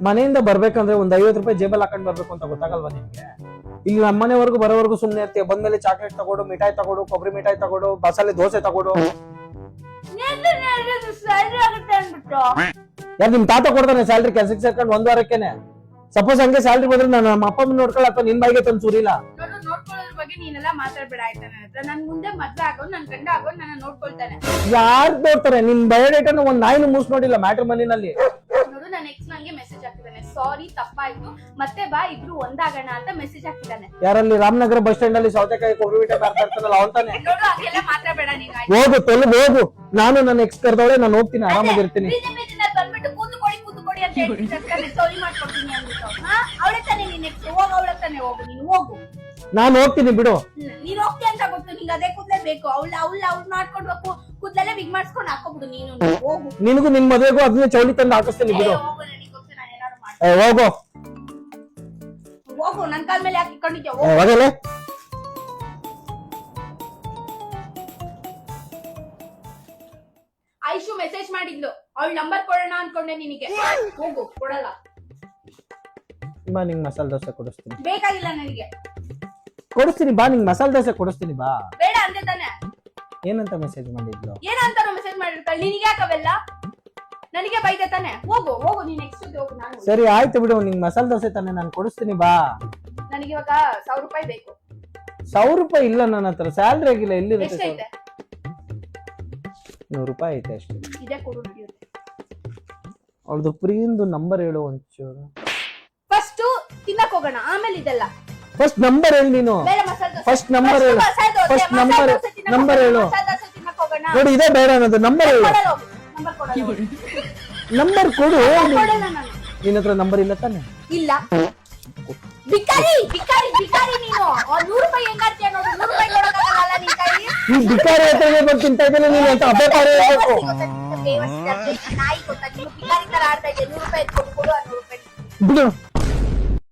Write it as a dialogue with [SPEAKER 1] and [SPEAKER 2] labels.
[SPEAKER 1] ಮನೆಯಿಂದ ಬರ್ಬೇಕಂದ್ರೆ ಒಂದ್ 50 ರೂಪಾಯಿ ಜೇಬಲ್ ಹಾಕೊಂಡ್ ಬರ್ಬೇಕು ಅಂತ ಗೊತ್ತಾಗಲ್ವಾ ನಿಮ್ಗೆ? ಇಲ್ಲಿ ನಮ್ಮನೆವರೆಗೂ ಬರೋವರೆಗೂ ಸುಮ್ನೆ ಇರ್ತೀಯ, ಬಂದ್ಮೇಲೆ ಚಾಕ್ಲೇಟ್ ತಗೊಡು, ಮಿಠಾಯಿ ತಗೊಡು, ಕೊಬ್ಬರಿ ಮಿಠಾಯಿ ತಗೊಡು, ಮಸಾಲೆ ದೋಸೆ ತಗೊಡು. ಯಾರು ನಿಮ್ ತಾತ ಕೊಡ್ತಾನೆ ಸ್ಯಾಲ್ರಿ ಕೆಲ್ಸಕ್ಕೆ ಸೇರ್ಕೊಂಡು 1 ವಾರಕ್ಕೇನೆ? ಸಪೋಸ್ ಹಂಗೆ ಸ್ಯಾಲ್ರಿ ಬಂದ್ರೆ ನಾನು ನಮ್ಮ ಅಪ್ಪ ನೋಡ್ಕೊಳ್ಳ ಅಥವಾ ನಿನ್ ಬಾಯಿಗೆ ತಂದು ಸುರಿಲ್ಲ.
[SPEAKER 2] ನೋಡ್ಕೊಳ್ಳೋದ್ರ ಬಗ್ಗೆ ನೀನೆಲ್ಲ ಮಾತಾಡ್ಬೇಡ ಆಯ್ತಾ? ನನ್ನ ಹತ್ರ ನನ್ ಮುಂದೆ ಮದ್ವೆ ಆಗೋನ್ ನನ್ ಗಂಡ ಆಗೋನ್ ನನ್ನ ನೋಡ್ಕೊಳ್ತಾನೆ.
[SPEAKER 1] ಯಾರು ನೋಡ್ತಾರೆ? ನಿನ್ ಬಯೋಡೇಟಾನ ಒಂದ್ ನಾಯಿನ ಮೂಸ್ ನೋಡಿಲ್ಲ ಮ್ಯಾಟ್ರಿಮೋನಿನಲ್ಲಿ.
[SPEAKER 2] ನೋಡು, ನನ್ನ ಎಕ್ಸ್ ನಂಗೆ ಮೆಸೇಜ್ ಹಾಕಿದ್ದಾನೆ, ಸಾರಿ ತಪ್ಪಾಯ್ತು ಮತ್ತೆ ಬಾ ಇಬ್ರು ಒಂದಾಗೋಣ ಅಂತ ಮೆಸೇಜ್ ಹಾಕಿದ್ದಾನೆ.
[SPEAKER 1] ಯಾರಲ್ಲಿ? ರಾಮನಗರ ಬಸ್ ಸ್ಟ್ಯಾಂಡ್ ಅಲ್ಲಿ ಸೌತೆಕಾಯಿ ಕೊಬ್ಬರಿ ಮಿಠಾಯಿ ಮಾರ್ತಾ ಇರ್ತಾನಲ್ಲ ಅವನ್ ತಾನೆ?
[SPEAKER 2] ನೋಡು, ಹಂಗೆಲ್ಲ ಮಾತಾಡ್ಬೇಡ ನೀನು.
[SPEAKER 1] ಹೋಗು ತೊಲಗು ಹೋಗು. ನಾನು ನನ್ನ ಎಕ್ಸ್ ಕರ್ದವಳೆ, ನಾನು ಹೋಗ್ತೀನಿ, ಆರಾಮಾಗಿರ್ತೀನಿ.
[SPEAKER 2] ಬಂದ್ಬಿಟ್ಟು ಕೂತ್ಕೊಡಿ ಅಂತ ಹೇಳ್ತಿರ್ತಾನೆ, ಸಾರಿ ಮಾಡ್ಕೊಡ್ತೀನಿ ಅಂದ್ಬಿಟ್ಟು. ಅವಳೆ ತಾನೆ ನಿನ್ ಎಕ್ಸ್, ಹೋಗ ಅವಳ ತಾನೆ, ಹೋಗು ನೀನು ಹೋಗು.
[SPEAKER 1] ನಾನು ಹೋಗ್ತೀನಿ ಬಿಡು.
[SPEAKER 2] ನೀನ್ ಹೋಗ್ತೀಯ ಅಂತ ಗೊತ್ತು, ನಿಂಗೆ ಅದೇ ಕೂದಲೇ ಬೇಕು. ಅವ್ಳು ಮಾಡ್ಕೊಂಡು ಕೂದಲೆಲ್ಲ ವಿಗ್ ಮಾಡಿಸ್ಕೊಂಡು ಹಾಕೋಬಿಡು ನೀನು, ಹೋಗು.
[SPEAKER 1] ನಿನಗೂ ನಿನ್ ಮದುವೆಗೂ ಅದನ್ನೇ ಚೌಳಿ ತಂದು ಹಾಕಿಸ್ತೀನಿ ಬಿಡು.
[SPEAKER 2] ಹೋಗು, ನನಗೆ ಗೊತ್ತು, ನಾನು ಏನಾದ್ರು ಮಾಡ್ತೀನಿ.
[SPEAKER 1] ಹೋಗು
[SPEAKER 2] ಹೋಗು, ನನ್ ಕಾಲ್ ಮೇಲೆ ಯಾಕೆ ಇಟ್ಕೊಂಡಿದ್ಯಾ?
[SPEAKER 1] ಹೋಗಲೇ.
[SPEAKER 2] ಐಶು ಮೆಸೇಜ್ ಮಾಡಿದ್ಲು, ಅವಳ ನಂಬರ್ ಕೊಡೋಣ ಅನ್ಕೊಂಡೆ ನಿನಗೆ. ಹೋಗು, ಕೊಡಲ್ಲ.
[SPEAKER 1] ಬಾ, ನಿಂಗ್ ಮಸಾಲೆ ದೋಸೆ ಕೊಡಿಸ್ತೀನಿ.
[SPEAKER 2] ಬೇಕಾಗಿಲ್ಲ ನನಗೆ.
[SPEAKER 1] ಕೊಡಿಸ್ತೀನಿ ಬಾ, ನಿಂಗ್ ಮಸಾಲೆ ದೋಸೆ ಕೊಡಿಸ್ತೀನಿ ಬಾ.
[SPEAKER 2] ಬೇಡ ಅಂದೆ ತಾನೆ?
[SPEAKER 1] ಏನಂತ ಮೆಸೇಜ್ ಮಾಡಿದ್ಲು?
[SPEAKER 2] ಏನಂತಾನು ಮೆಸೇಜ್ ಮಾಡಿರ್ತಾಳೆ, ನಿನಗೆ ಯಾಕವೆಲ್ಲ? ನನಗೆ ಬೈದೆ ತಾನೆ? ಹೋಗು ಹೋಗು, ನೀನ್ ನೆಕ್ಸ್ಟ್ ಹೋಗು. ನಾನು
[SPEAKER 1] ಸರಿ ಆಯ್ತು ಬಿಡು, ನಿಂಗ್ ಮಸಾಲೆ ದೋಸೆ ತಾನೆ, ನಾನು ಕೊಡಿಸ್ತೀನಿ ಬಾ.
[SPEAKER 2] ನನಗೆ ಇವಾಗ 1000 ರೂಪಾಯಿ ಬೇಕು.
[SPEAKER 1] 1000 ರೂಪಾಯಿ ಇಲ್ಲ ನನ್ನ ಹತ್ರ, ಸ್ಯಾಲ್ರಿ ಆಗಿಲ್ಲ. ಎಲ್ಲಿರುತ್ತೆ?
[SPEAKER 2] ಎಷ್ಟೈತೆ?
[SPEAKER 1] 100 ರೂಪಾಯಿ ಐತೆ ಅಷ್ಟೇ.
[SPEAKER 2] ಇದೇ ಕೊಡು ನಡೆಯುತ್ತೆ.
[SPEAKER 1] ಅವ್ಳದು ಪ್ರಿಯಿಂದ ನಂಬರ್ ಹೇಳು ಒಂಚೂರು.
[SPEAKER 2] ಫಸ್ಟ್ ತಿನ್ನಕ್ ಹೋಗೋಣ, ಆಮೇಲೆ ಇದೆಲ್ಲ.
[SPEAKER 1] ಫಸ್ಟ್ ನಂಬರ್ ಹೇಳಿ ನೀನು.
[SPEAKER 2] ಬೇಡ, ಮಸಾಲೆ ದೋಸೆ.
[SPEAKER 1] ಫಸ್ಟ್ ನಂಬರ್ ಹೇಳು. ಫಸ್ಟ್ ನಂಬರ್ ಹೇಳು.
[SPEAKER 2] ಮಸಾಲೆ ದೋಸೆ ತಿನ್ನಕ್ ಹೋಗೋಣ.
[SPEAKER 1] ನೋಡಿ, ಇದೇ ಬೇಡ ಅನ್ನೋದು. ನಂಬರ್ ಹೇಳು.
[SPEAKER 2] ಕೊಡಲ್ಲ ಹೋಗು. ನಂಬರ್ ಕೊಡಲ್ಲ.
[SPEAKER 1] ನಂಬರ್ ಕೊಡು.
[SPEAKER 2] ಕೊಡಲ್ಲ ನಾನು.
[SPEAKER 1] ನಿನ್ನ ಹತ್ರ ನಂಬರ್ ಇಲ್ಲ ತಾನೆ?
[SPEAKER 2] ಇಲ್ಲ. ಬಿಕಾರಿ ಬಿಕಾರಿ ಬಿಕಾರಿ ನೀನು. 100 ರೂಪಾಯಿ ಹೆಂಗಾಡ್ತೀಯ ನೋಡು. 100 ರೂಪಾಯಿ ಕೊಡಕ್ಕಾಗಲ್ಲ ನಿನ್ ಕೈ.
[SPEAKER 1] ಈ ಬಿಕಾರಿ ಹತ್ರನೇ ಬಂದು ತಿಂತಾ ಇದ್ದೇನೆ ನೀನು ಅಂತ ಅಭ್ಯಾಸ ಇರಬೇಕು.
[SPEAKER 2] ನಾಯಿ ಗೊತ್ತಾ? ನೀನು ಬಿಕಾರಿ ತರ ಆಡ್ತಾ ಇದ್ದೆ. 100 ರೂಪಾಯಿ ಕೊಡು, 100 ರೂಪಾಯಿ
[SPEAKER 1] ಬಿಡು.